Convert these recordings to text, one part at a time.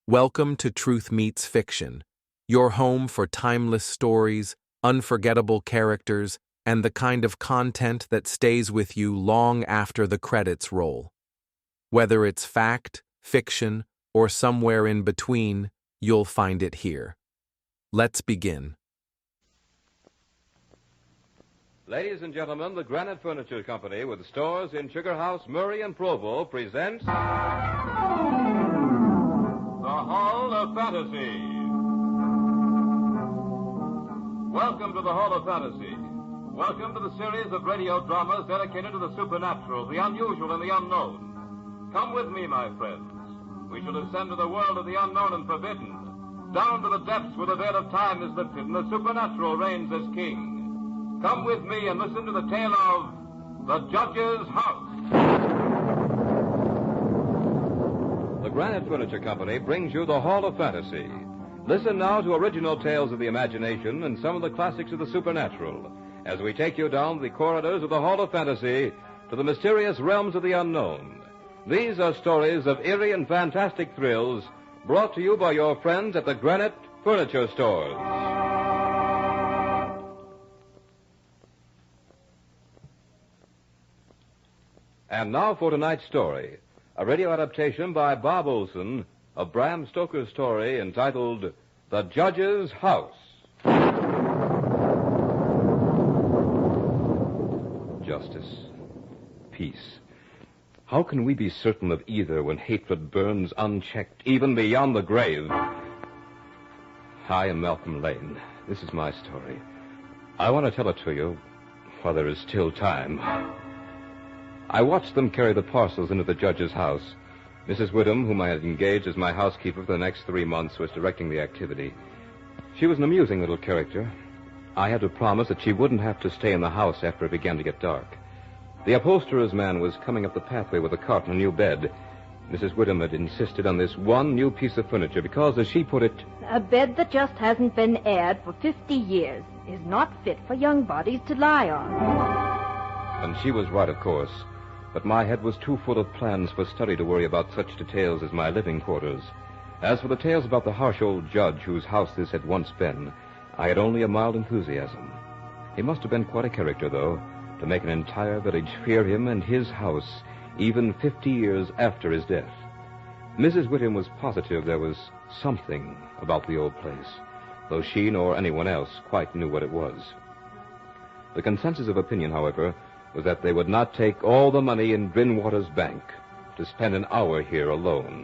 Welcome to Truth Meets Fiction, your home for timeless stories, unforgettable characters, and the kind of content that stays with you long after the credits roll. Whether it's fact, fiction, or somewhere in between, you'll find it here. Let's begin. Ladies and gentlemen, the Granite Furniture Company, with stores in Sugar House, Murray, and Provo, presents The Hall of Fantasy. Welcome to the Hall of Fantasy. Welcome to the series of radio dramas dedicated to the supernatural, the unusual, and the unknown. Come with me, my friends. We shall descend to the world of the unknown and forbidden, down to the depths where the veil of time is lifted and the supernatural reigns as king. Come with me and listen to the tale of The Judge's House. The Granite Furniture Company brings you the Hall of Fantasy. Listen now to original tales of the imagination and some of the classics of the supernatural as we take you down the corridors of the Hall of Fantasy to the mysterious realms of the unknown. These are stories of eerie and fantastic thrills brought to you by your friends at the Granite Furniture Stores. And now for tonight's story, a radio adaptation by Bob Olson of Bram Stoker's story entitled The Judge's House. Justice. Peace. How can we be certain of either when hatred burns unchecked, even beyond the grave? I am Malcolm Lane. This is my story. I want to tell it to you while there is still time. I watched them carry the parcels into the judge's house. Mrs. Whittam, whom I had engaged as my housekeeper for the next 3 months, was directing the activity. She was an amusing little character. I had to promise that she wouldn't have to stay in the house after it began to get dark. The upholsterer's man was coming up the pathway with a cart and a new bed. Mrs. Whittam had insisted on this one new piece of furniture because, as she put it, a bed that just hasn't been aired for 50 years is not fit for young bodies to lie on. And she was right, of course. But my head was too full of plans for study to worry about such details as my living quarters. As for the tales about the harsh old judge whose house this had once been, I had only a mild enthusiasm. He must have been quite a character, though, to make an entire village fear him and his house, even 50 years after his death. Mrs. Whittam was positive there was something about the old place, though she nor anyone else quite knew what it was. The consensus of opinion, however, was that they would not take all the money in Drinwater's bank to spend an hour here alone.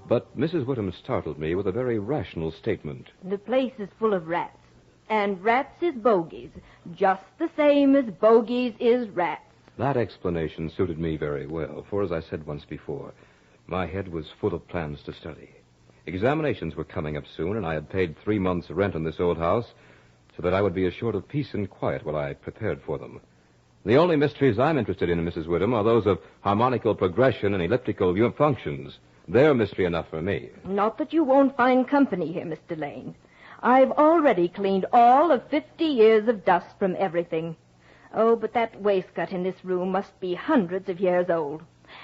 But Mrs. Whittam startled me with a very rational statement. The place is full of rats, and rats is bogies, just the same as bogies is rats. That explanation suited me very well, for as I said once before, my head was full of plans to study. Examinations were coming up soon, and I had paid 3 months' rent on this old house, so that I would be assured of peace and quiet while I prepared for them. The only mysteries I'm interested in, Mrs. Whittam, are those of harmonical progression and elliptical functions. They're mystery enough for me. Not that you won't find company here, Mr. Lane. I've already cleaned all of 50 years of dust from everything. Oh, but that waistcoat in this room must be hundreds of years old.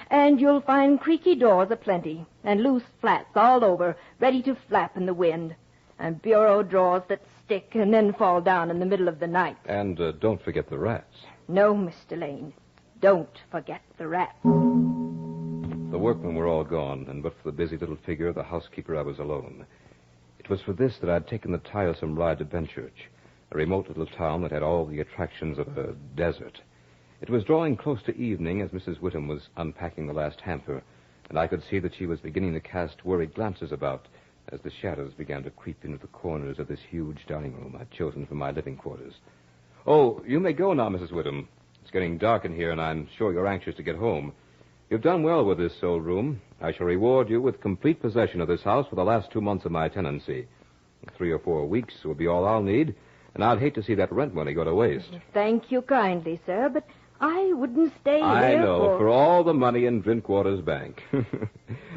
And you'll find creaky doors aplenty, and loose flats all over, ready to flap in the wind, and bureau drawers that stick and then fall down in the middle of the night. And don't forget the rats. No, Mr. Lane. Don't forget the rats. The workmen were all gone, and but for the busy little figure of the housekeeper, I was alone. It was for this that I'd taken the tiresome ride to Benchurch, a remote little town that had all the attractions of a desert. It was drawing close to evening as Mrs. Whittam was unpacking the last hamper, and I could see that she was beginning to cast worried glances about as the shadows began to creep into the corners of this huge dining room I'd chosen for my living quarters. Oh, you may go now, Mrs. Whittam. It's getting dark in here, and I'm sure you're anxious to get home. You've done well with this old room. I shall reward you with complete possession of this house for the last 2 months of my tenancy. 3 or 4 weeks will be all I'll need, and I'd hate to see that rent money go to waste. Thank you kindly, sir, but I wouldn't stay here I know, for all the money in Drinkwater's bank.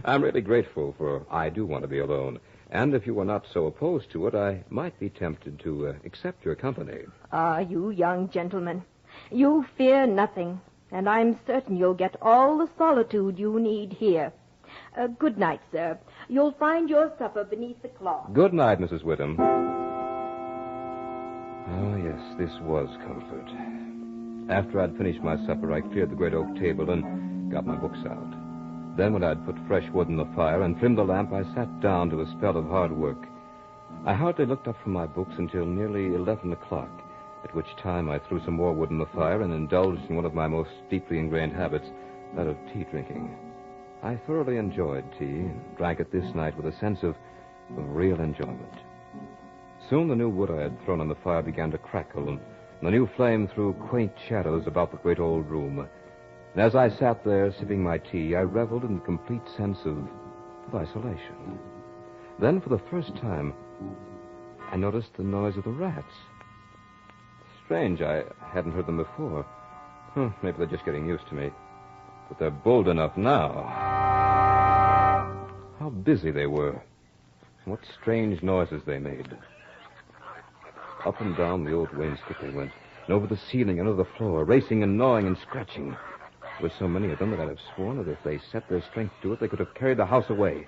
I'm really grateful, for I do want to be alone. And if you were not so opposed to it, I might be tempted to accept your company. Ah, you young gentlemen. You fear nothing, and I'm certain you'll get all the solitude you need here. Good night, sir. You'll find your supper beneath the cloth. Good night, Mrs. Whittam. Oh, yes, this was comfort. After I'd finished my supper, I cleared the great oak table and got my books out. Then, when I'd put fresh wood in the fire and trimmed the lamp, I sat down to a spell of hard work. I hardly looked up from my books until nearly 11 o'clock, at which time I threw some more wood in the fire and indulged in one of my most deeply ingrained habits, that of tea drinking. I thoroughly enjoyed tea and drank it this night with a sense of real enjoyment. Soon the new wood I had thrown on the fire began to crackle, and the new flame threw quaint shadows about the great old room. And as I sat there sipping my tea, I reveled in a complete sense of isolation. Then, for the first time, I noticed the noise of the rats. Strange, I hadn't heard them before. Maybe they're just getting used to me. But they're bold enough now. How busy they were. And what strange noises they made. Up and down the old wainscot they went, and over the ceiling and over the floor, racing and gnawing and scratching. There were so many of them that I'd have sworn that if they set their strength to it, they could have carried the house away.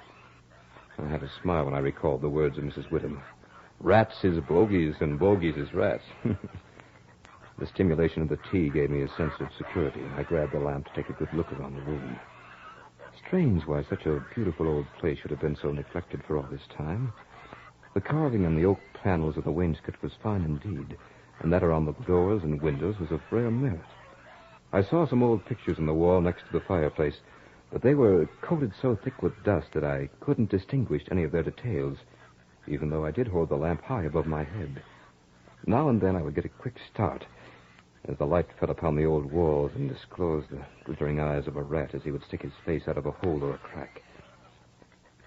I had a smile when I recalled the words of Mrs. Whittam. Rats is bogies, and bogies is rats. The stimulation of the tea gave me a sense of security, and I grabbed the lamp to take a good look around the room. Strange why such a beautiful old place should have been so neglected for all this time. The carving on the oak panels of the wainscot was fine indeed, and that around the doors and windows was of rare merit. I saw some old pictures on the wall next to the fireplace, but they were coated so thick with dust that I couldn't distinguish any of their details, even though I did hold the lamp high above my head. Now and then I would get a quick start as the light fell upon the old walls and disclosed the glittering eyes of a rat as he would stick his face out of a hole or a crack.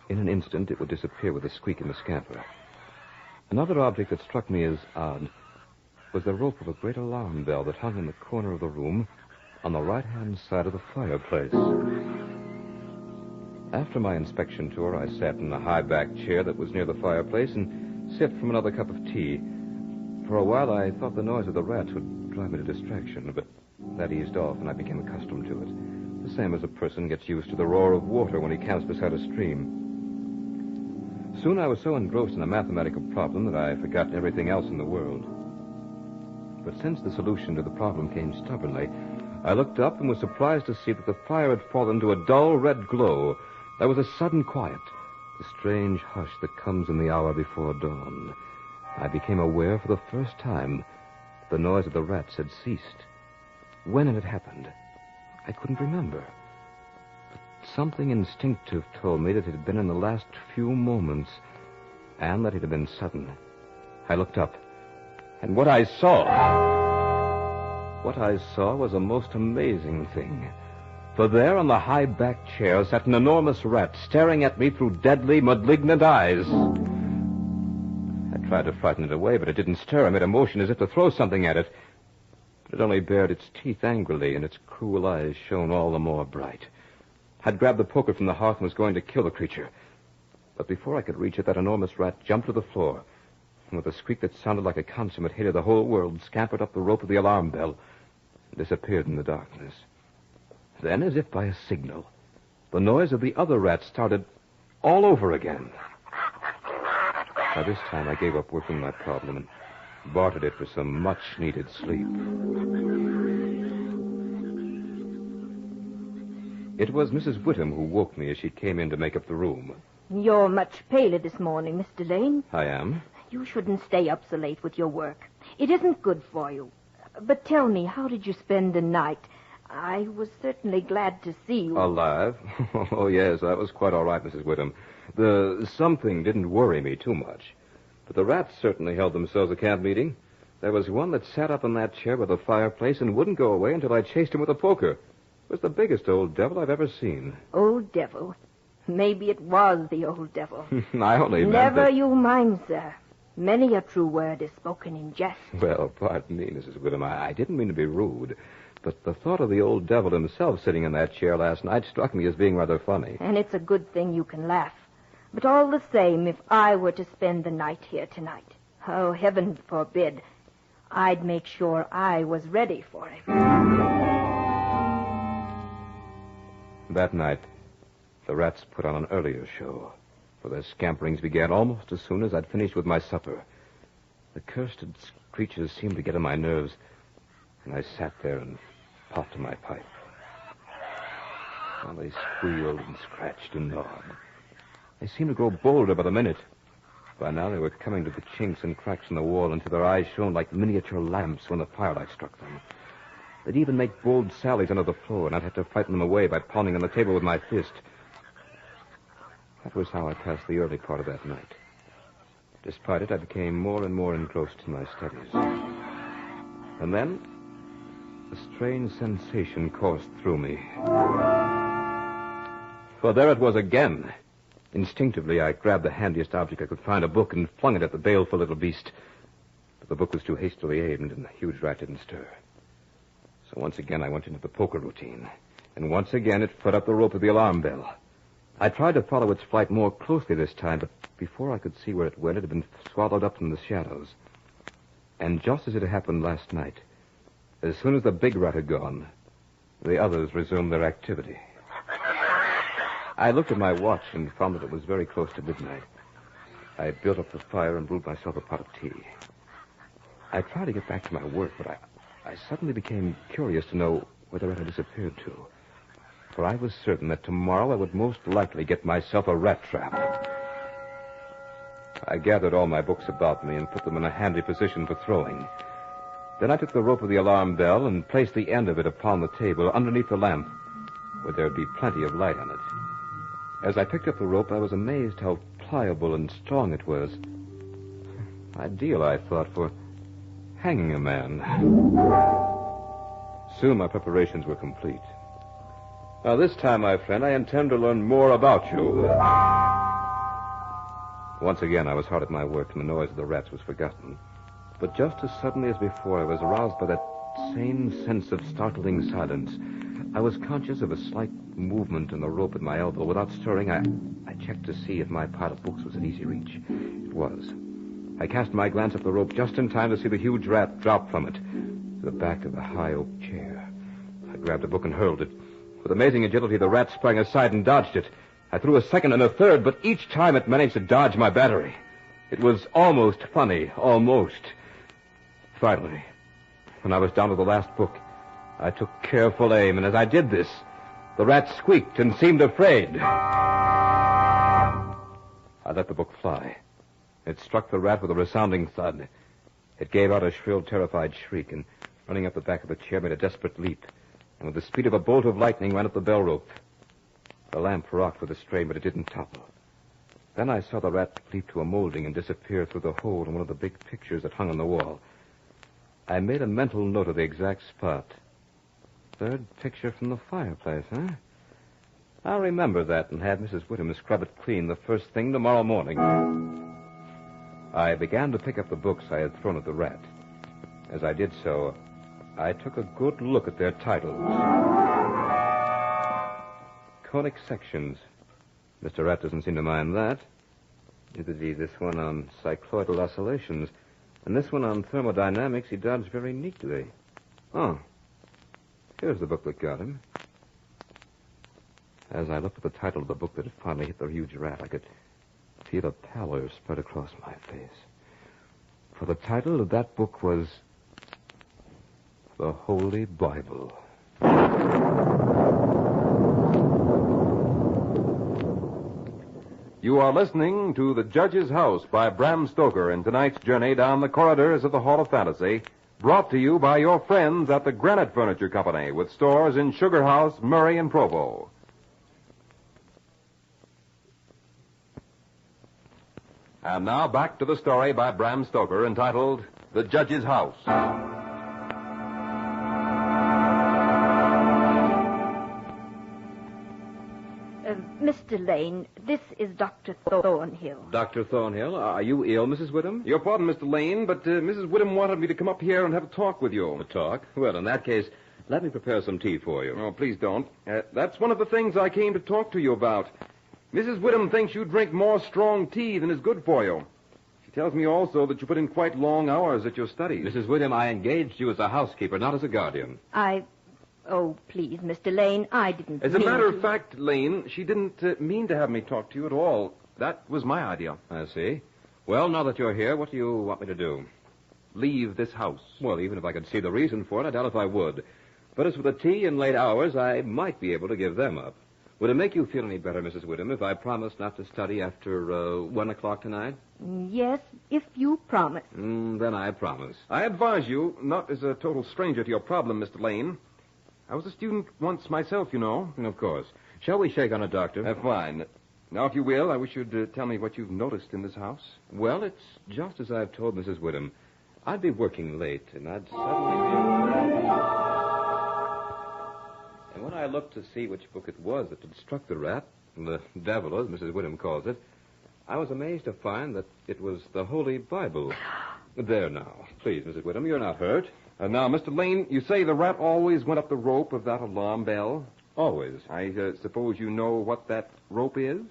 In an instant, it would disappear with a squeak and a scamper. Another object that struck me as odd was the rope of a great alarm bell that hung in the corner of the room on the right-hand side of the fireplace. After my inspection tour, I sat in a high-backed chair that was near the fireplace and sipped from another cup of tea. For a while, I thought the noise of the rats would drive me to distraction, but that eased off and I became accustomed to it, the same as a person gets used to the roar of water when he camps beside a stream. Soon I was so engrossed in a mathematical problem that I forgot everything else in the world. But since the solution to the problem came stubbornly, I looked up and was surprised to see that the fire had fallen to a dull red glow. There was a sudden quiet, the strange hush that comes in the hour before dawn. I became aware for the first time the noise of the rats had ceased. When it had happened, I couldn't remember. But something instinctive told me that it had been in the last few moments, and that it had been sudden. I looked up, and what I saw was a most amazing thing. For there on the high-backed chair sat an enormous rat, staring at me through deadly, malignant eyes. I tried to frighten it away, but it didn't stir. I made a motion as if to throw something at it. But it only bared its teeth angrily, and its cruel eyes shone all the more bright. I'd grabbed the poker from the hearth and was going to kill the creature. But before I could reach it, that enormous rat jumped to the floor, and with a squeak that sounded like a consummate hit of the whole world, scampered up the rope of the alarm bell and disappeared in the darkness. Then, as if by a signal, the noise of the other rat started all over again. By this time, I gave up working my problem and bartered it for some much-needed sleep. It was Mrs. Whittam who woke me as she came in to make up the room. You're much paler this morning, Mr. Lane. I am? You shouldn't stay up so late with your work. It isn't good for you. But tell me, how did you spend the night? I was certainly glad to see you. Alive? Oh, yes, that was quite all right, Mrs. Whittam. The something didn't worry me too much. But the rats certainly held themselves a camp meeting. There was one that sat up in that chair by the fireplace and wouldn't go away until I chased him with a poker. It was the biggest old devil I've ever seen. Old devil? Maybe it was the old devil. I only meant Never that... you mind, sir. Many a true word is spoken in jest. Well, pardon me, Mrs. Whittam. I didn't mean to be rude. But the thought of the old devil himself sitting in that chair last night struck me as being rather funny. And it's a good thing you can laugh. But all the same, if I were to spend the night here tonight, oh, heaven forbid, I'd make sure I was ready for him. That night, The rats put on an earlier show, for their scamperings began almost as soon as I'd finished with my supper. The cursed creatures seemed to get on my nerves, and I sat there and puffed my pipe. Well, they squealed and scratched and gnawed. They seemed to grow bolder by the minute. By now they were coming to the chinks and cracks in the wall until their eyes shone like miniature lamps when the firelight struck them. They'd even make bold sallies under the floor, and I'd have to frighten them away by pounding on the table with my fist. That was how I passed the early part of that night. Despite it, I became more and more engrossed in my studies. And then, a strange sensation coursed through me. For there it was again. Instinctively, I grabbed the handiest object I could find, a book, and flung it at the baleful little beast. But the book was too hastily aimed, and the huge rat didn't stir. So once again, I went into the poker routine. And once again, it put up the rope of the alarm bell. I tried to follow its flight more closely this time, but before I could see where it went, it had been swallowed up in the shadows. And just as it had happened last night, as soon as the big rat had gone, the others resumed their activity. I looked at my watch and found that it was very close to midnight. I built up the fire and brewed myself a pot of tea. I tried to get back to my work, but I suddenly became curious to know where the rat had disappeared to. For I was certain that tomorrow I would most likely get myself a rat trap. I gathered all my books about me and put them in a handy position for throwing. Then I took the rope of the alarm bell and placed the end of it upon the table underneath the lamp, where there would be plenty of light on it. As I picked up the rope, I was amazed how pliable and strong it was. Ideal, I thought, for hanging a man. Soon my preparations were complete. Now, this time, my friend, I intend to learn more about you. Once again, I was hard at my work, and the noise of the rats was forgotten. But just as suddenly as before, I was aroused by that same sense of startling silence. I was conscious of a slight movement in the rope at my elbow. Without stirring, I checked to see if my pile of books was at easy reach. It was. I cast my glance up the rope just in time to see the huge rat drop from it to the back of the high oak chair. I grabbed a book and hurled it. With amazing agility, the rat sprang aside and dodged it. I threw a second and a third, but each time it managed to dodge my battery. It was almost funny, almost. Finally, when I was down to the last book, I took careful aim, and as I did this, the rat squeaked and seemed afraid. I let the book fly. It struck the rat with a resounding thud. It gave out a shrill, terrified shriek, and running up the back of the chair, made a desperate leap, and with the speed of a bolt of lightning ran up the bell rope. The lamp rocked with a strain, but it didn't topple. Then I saw the rat leap to a molding and disappear through the hole in one of the big pictures that hung on the wall. I made a mental note of the exact spot. Third picture from the fireplace, huh? I'll remember that and have Mrs. Whittem scrub it clean the first thing tomorrow morning. I began to pick up the books I had thrown at the rat. As I did so, I took a good look at their titles. Conic sections. Mr. Rat doesn't seem to mind that. Neither did this one on cycloidal oscillations. And this one on thermodynamics he dodged very neatly. Oh. Here's the book that got him. As I looked at the title of the book that had finally hit the huge rat, I could feel a pallor spread across my face. For the title of that book was The Holy Bible. You are listening to The Judge's House by Bram Stoker in tonight's journey down the corridors of the Hall of Fantasy, brought to you by your friends at the Granite Furniture Company with stores in Sugar House, Murray, and Provo. And now back to the story by Bram Stoker entitled The Judge's House. Mr. Lane, this is Dr. Thornhill. Dr. Thornhill, are you ill, Mrs. Whittem? Your pardon, Mr. Lane, but Mrs. Whittem wanted me to come up here and have a talk with you. A talk? Well, in that case, let me prepare some tea for you. Oh, please don't. That's one of the things I came to talk to you about. Mrs. Whittem thinks you drink more strong tea than is good for you. She tells me also that you put in quite long hours at your studies. Mrs. Whittem, I engaged you as a housekeeper, not as a guardian. Oh, please, Mr. Lane, I didn't As a mean matter to... of fact, Lane, she didn't mean to have me talk to you at all. That was my idea. I see. Well, now that you're here, what do you want me to do? Leave this house. Well, even if I could see the reason for it, I doubt if I would. But as for the tea and late hours, I might be able to give them up. Would it make you feel any better, Mrs. Whittam, if I promised not to study after 1 o'clock tonight? Yes, if you promise. Then I promise. I advise you, not as a total stranger to your problem, Mr. Lane. I was a student once myself, you know. Of course. Shall we shake on it, Doctor? Fine. Now, if you will, I wish you'd tell me what you've noticed in this house. Well, it's just as I've told Mrs. Whittam. I'd be working late, and I'd suddenly be... And when I looked to see which book it was that had struck the rat, the devil, as Mrs. Whittam calls it, I was amazed to find that it was the Holy Bible. There now. Please, Mrs. Whittam, you're not hurt. Now, Mr. Lane, you say the rat always went up the rope of that alarm bell? Always. I suppose you know what that rope is?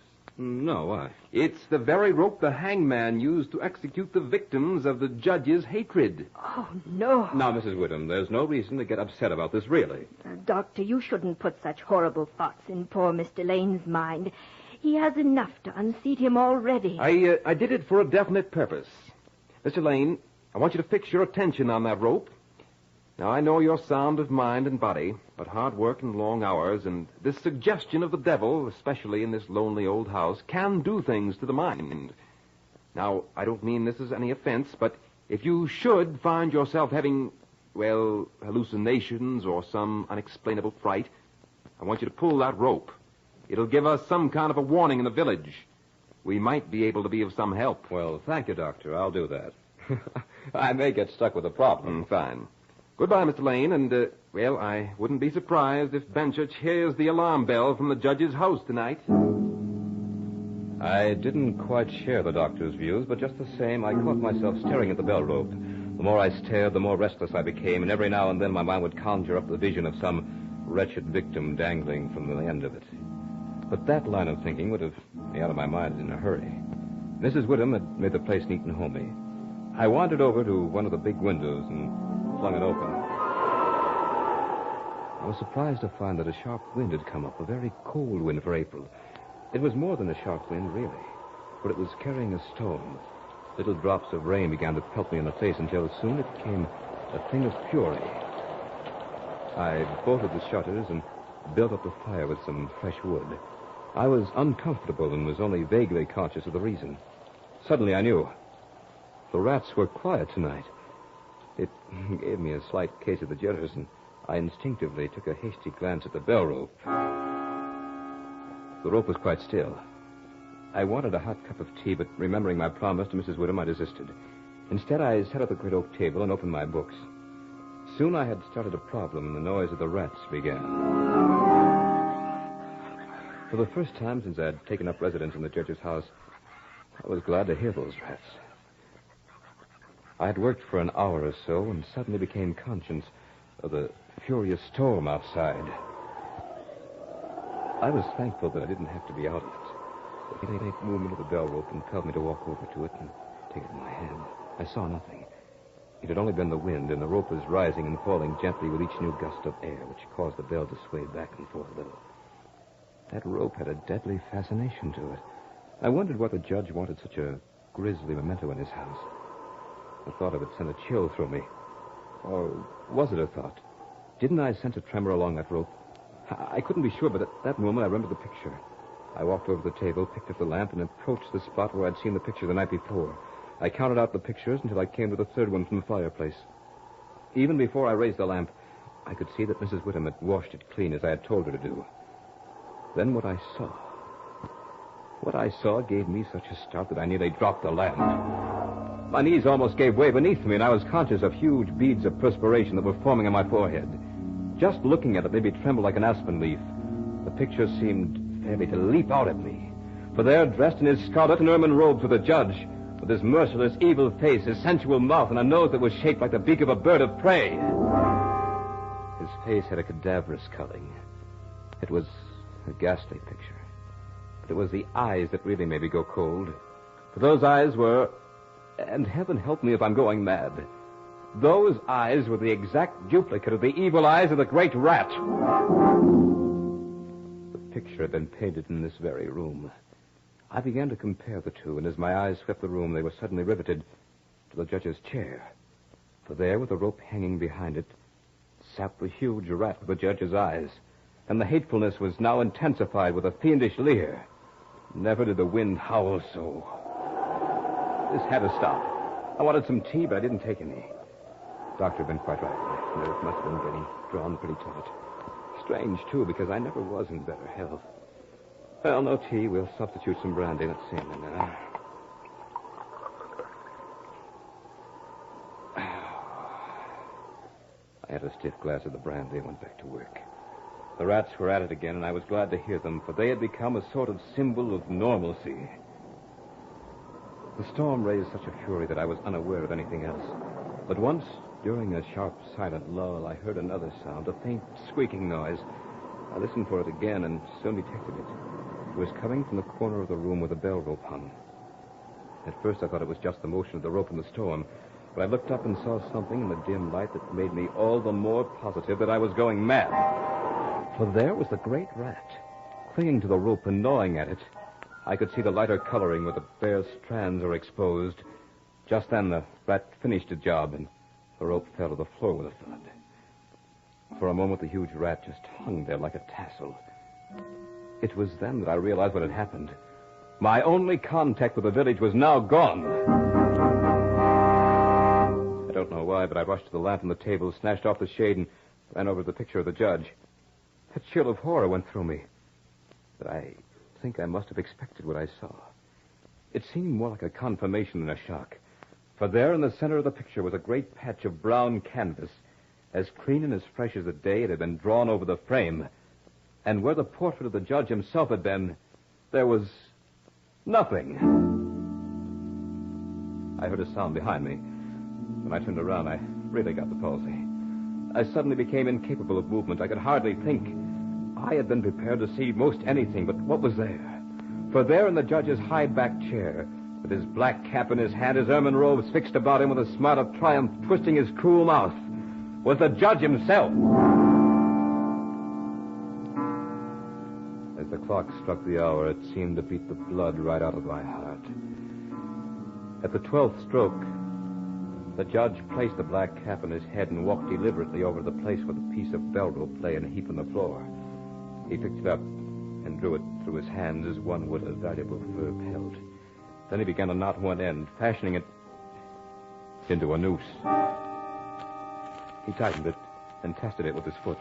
No, why? It's the very rope the hangman used to execute the victims of the judge's hatred. Oh, no. Now, Mrs. Whittam, there's no reason to get upset about this, really. Doctor, you shouldn't put such horrible thoughts in poor Mr. Lane's mind. He has enough to unseat him already. I did it for a definite purpose. Mr. Lane, I want you to fix your attention on that rope. Now, I know you're sound of mind and body, but hard work and long hours and this suggestion of the devil, especially in this lonely old house, can do things to the mind. Now, I don't mean this as any offense, but if you should find yourself having, well, hallucinations or some unexplainable fright, I want you to pull that rope. It'll give us some kind of a warning in the village. We might be able to be of some help. Well, thank you, Doctor. I'll do that. I may get stuck with a problem. Fine. Goodbye, Mr. Lane, and, well, I wouldn't be surprised if Benchurch hears the alarm bell from the judge's house tonight. I didn't quite share the doctor's views, but just the same, I caught myself staring at the bell rope. The more I stared, the more restless I became, and every now and then my mind would conjure up the vision of some wretched victim dangling from the end of it. But that line of thinking would have me out of my mind in a hurry. Mrs. Whittam had made the place neat and homey. I wandered over to one of the big windows and flung it open. I was surprised to find that a sharp wind had come up, a very cold wind for April. It was more than a sharp wind, really, for it was carrying a storm. Little drops of rain began to pelt me in the face until soon it became a thing of fury. I bolted the shutters and built up the fire with some fresh wood. I was uncomfortable and was only vaguely conscious of the reason. Suddenly I knew. The rats were quiet tonight. It gave me a slight case of the jitters, and I instinctively took a hasty glance at the bell rope. The rope was quite still. I wanted a hot cup of tea, but remembering my promise to Mrs. Whittam, I desisted. Instead, I sat at the great oak table and opened my books. Soon I had started a problem, and the noise of the rats began. For the first time since I had taken up residence in the judge's house, I was glad to hear those rats. I had worked for an hour or so and suddenly became conscious of the furious storm outside. I was thankful that I didn't have to be out of it. The faint movement of the bell rope compelled me to walk over to it and take it in my hand. I saw nothing. It had only been the wind, and the rope was rising and falling gently with each new gust of air, which caused the bell to sway back and forth a little. That rope had a deadly fascination to it. I wondered why the judge wanted such a grisly memento in his house. The thought of it sent a chill through me. Or was it a thought? Didn't I sense a tremor along that rope? I couldn't be sure, but at that moment I remembered the picture. I walked over to the table, picked up the lamp, and approached the spot where I'd seen the picture the night before. I counted out the pictures until I came to the third one from the fireplace. Even before I raised the lamp, I could see that Mrs. Whittam had washed it clean as I had told her to do. Then what I saw gave me such a start that I nearly dropped the lamp. My knees almost gave way beneath me, and I was conscious of huge beads of perspiration that were forming on my forehead. Just looking at it made me tremble like an aspen leaf. The picture seemed fairly to leap out at me. For there, dressed in his scarlet and ermine robes, was the judge, with his merciless, evil face, his sensual mouth, and a nose that was shaped like the beak of a bird of prey. His face had a cadaverous culling. It was a ghastly picture. But it was the eyes that really made me go cold. For those eyes were, and heaven help me if I'm going mad, Those eyes were the exact duplicate of the evil eyes of the great rat. The picture had been painted in this very room. I began to compare the two, and as my eyes swept the room, they were suddenly riveted to the judge's chair. For there, with the rope hanging behind it, sat the huge rat with the judge's eyes, and the hatefulness was now intensified with a fiendish leer. Never did the wind howl so. This had to stop. I wanted some tea, but I didn't take any. The doctor had been quite right. My nerves must have been getting drawn pretty taut. Strange, too, because I never was in better health. Well, no tea. We'll substitute some brandy. Let's see a minute. I had a stiff glass of the brandy and went back to work. The rats were at it again, and I was glad to hear them, for they had become a sort of symbol of normalcy. The storm raised such a fury that I was unaware of anything else. But once, during a sharp, silent lull, I heard another sound, a faint squeaking noise. I listened for it again and soon detected it. It was coming from the corner of the room where the bell rope hung. At first, I thought it was just the motion of the rope in the storm, but I looked up and saw something in the dim light that made me all the more positive that I was going mad. For there was the great rat, clinging to the rope and gnawing at it. I could see the lighter coloring where the bare strands were exposed. Just then, the rat finished the job, and the rope fell to the floor with a thud. For a moment, the huge rat just hung there like a tassel. It was then that I realized what had happened. My only contact with the village was now gone. I don't know why, but I rushed to the lamp on the table, snatched off the shade, and ran over to the picture of the judge. A chill of horror went through me. But I think I must have expected what I saw. It seemed more like a confirmation than a shock. For there in the center of the picture was a great patch of brown canvas, as clean and as fresh as the day it had been drawn over the frame. And where the portrait of the judge himself had been, there was nothing. I heard a sound behind me. When I turned around, I really got the palsy. I suddenly became incapable of movement. I could hardly think. I had been prepared to see most anything, but what was there? For there in the judge's high-backed chair, with his black cap in his hand, his ermine robes fixed about him with a smile of triumph twisting his cruel mouth, was the judge himself. As the clock struck the hour, it seemed to beat the blood right out of my heart. At the 12th stroke, the judge placed the black cap on his head and walked deliberately over to the place where the piece of bell rope lay in a heap on the floor. He picked it up and drew it through his hands as one would a valuable fur pelt. Then he began to knot one end, fashioning it into a noose. He tightened it and tested it with his foot.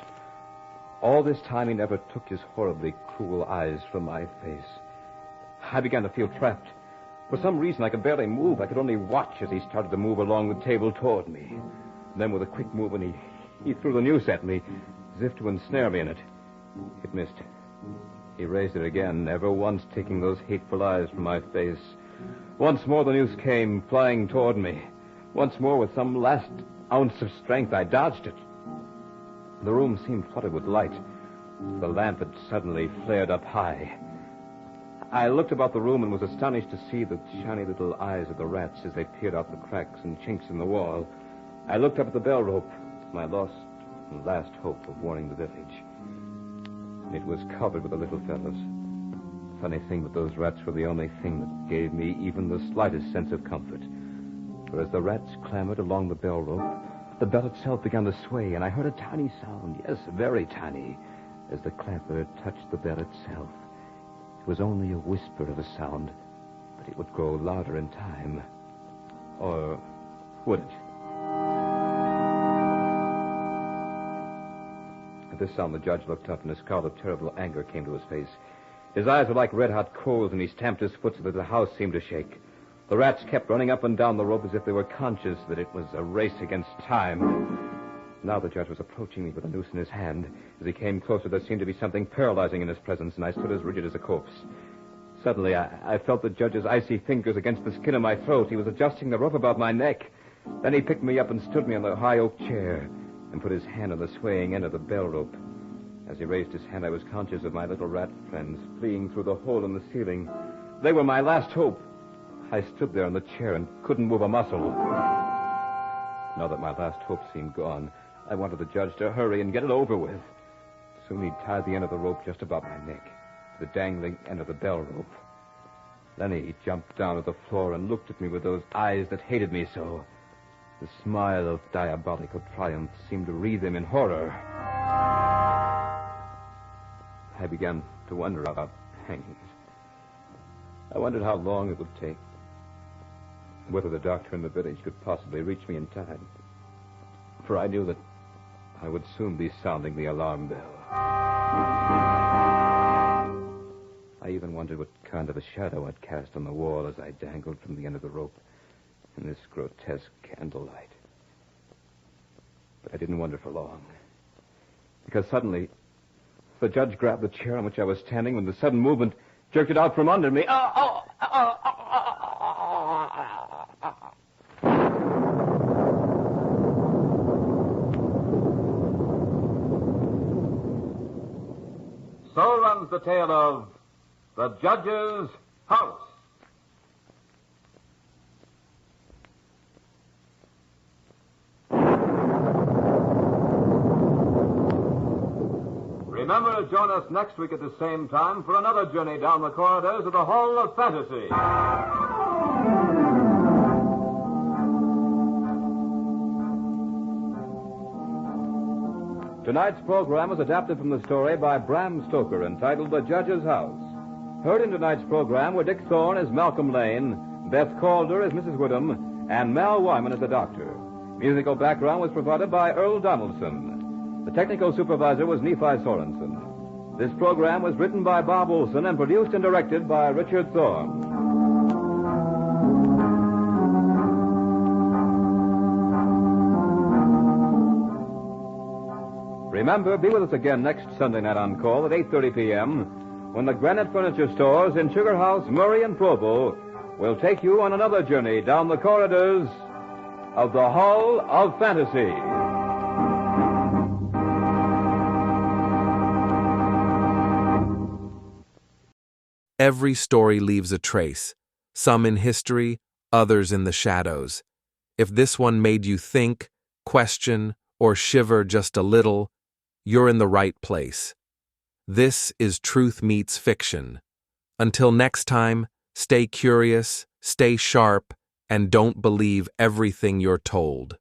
All this time, he never took his horribly cruel eyes from my face. I began to feel trapped. For some reason, I could barely move. I could only watch as he started to move along the table toward me. And then, with a quick movement, he threw the noose at me, as if to ensnare me in it. It missed. He raised it again, never once taking those hateful eyes from my face. Once more, the noose came, flying toward me. Once more, with some last ounce of strength, I dodged it. The room seemed flooded with light. The lamp had suddenly flared up high. I looked about the room and was astonished to see the shiny little eyes of the rats as they peered out the cracks and chinks in the wall. I looked up at the bell rope, my lost and last hope of warning the village. It was covered with the little fellows. Funny thing, but those rats were the only thing that gave me even the slightest sense of comfort. For as the rats clambered along the bell rope, the bell itself began to sway, and I heard a tiny sound, yes, very tiny, as the clamper touched the bell itself. It was only a whisper of a sound, but it would grow louder in time. Or would it? At this sound, the judge looked up, and a scowl of terrible anger came to his face. His eyes were like red-hot coals, and he stamped his foot so that the house seemed to shake. The rats kept running up and down the rope as if they were conscious that it was a race against time. Now the judge was approaching me with a noose in his hand. As he came closer, there seemed to be something paralyzing in his presence, and I stood as rigid as a corpse. Suddenly, I felt the judge's icy fingers against the skin of my throat. He was adjusting the rope about my neck. Then he picked me up and stood me on the high oak chair and put his hand on the swaying end of the bell rope. As he raised his hand, I was conscious of my little rat friends fleeing through the hole in the ceiling. They were my last hope. I stood there in the chair and couldn't move a muscle. Now that my last hope seemed gone, I wanted the judge to hurry and get it over with. Soon he'd tied the end of the rope just about my neck, to the dangling end of the bell rope. Then he jumped down to the floor and looked at me with those eyes that hated me so. The smile of diabolical triumph seemed to wreathe him in horror. I began to wonder about hangings. I wondered how long it would take, whether the doctor in the village could possibly reach me in time. For I knew that I would soon be sounding the alarm bell. I even wondered what kind of a shadow I'd cast on the wall as I dangled from the end of the rope in this grotesque candlelight. But I didn't wonder for long, because suddenly the judge grabbed the chair on which I was standing with a sudden movement, jerked it out from under me. So runs the tale of The Judge's House. Remember to join us next week at the same time for another journey down the corridors of the Hall of Fantasy. Tonight's program was adapted from the story by Bram Stoker entitled The Judge's House. Heard in tonight's program were Dick Thorne as Malcolm Lane, Beth Calder as Mrs. Woodham, and Mal Wyman as the Doctor. Musical background was provided by Earl Donaldson. The technical supervisor was Nephi Sorensen. This program was written by Bob Olson and produced and directed by Richard Thorne. Remember, be with us again next Sunday night on call at 8:30 p.m. when the Granite Furniture Stores in Sugar House, Murray, and Provo will take you on another journey down the corridors of the Hall of Fantasy. Every story leaves a trace, some in history, others in the shadows. If this one made you think, question, or shiver just a little, you're in the right place. This is Truth Meets Fiction. Until next time, stay curious, stay sharp, and don't believe everything you're told.